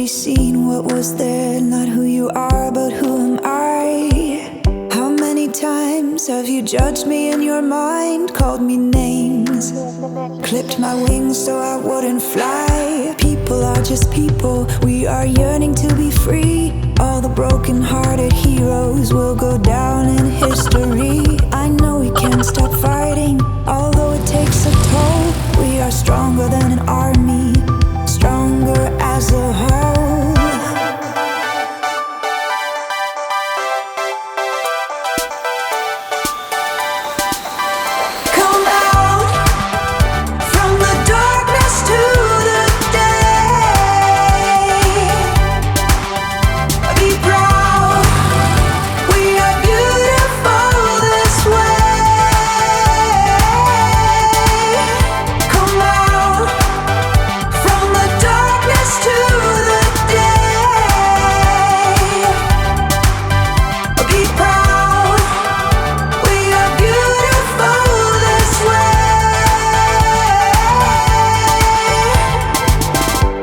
seen what was there. Not who you are, but who am I? How many times have you judged me in your mind? Called me names, clipped my wings so I wouldn't fly. People are just people, we are yearning to be free. All the broken-hearted heroes will go down in history. I know we can't stop fighting, although it takes a toll. We are stronger than an army, stronger as a whole. Come out from the darkness to the day. Be proud, we are beautiful this way. Come out from the darkness to the day. Be proud, we are beautiful this way.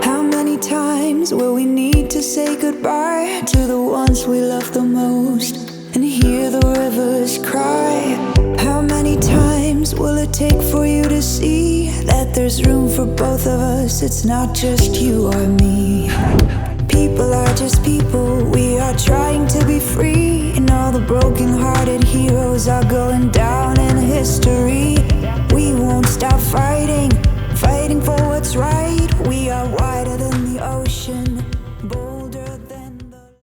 How many times will we need to say goodbye to the ones we love the most and hear the rivers cry? How many times will it take for you to see that there's room for both of us? It's not just you or me. People are just people, we are trying to be free. And all the broken-hearted heroes are going down in history.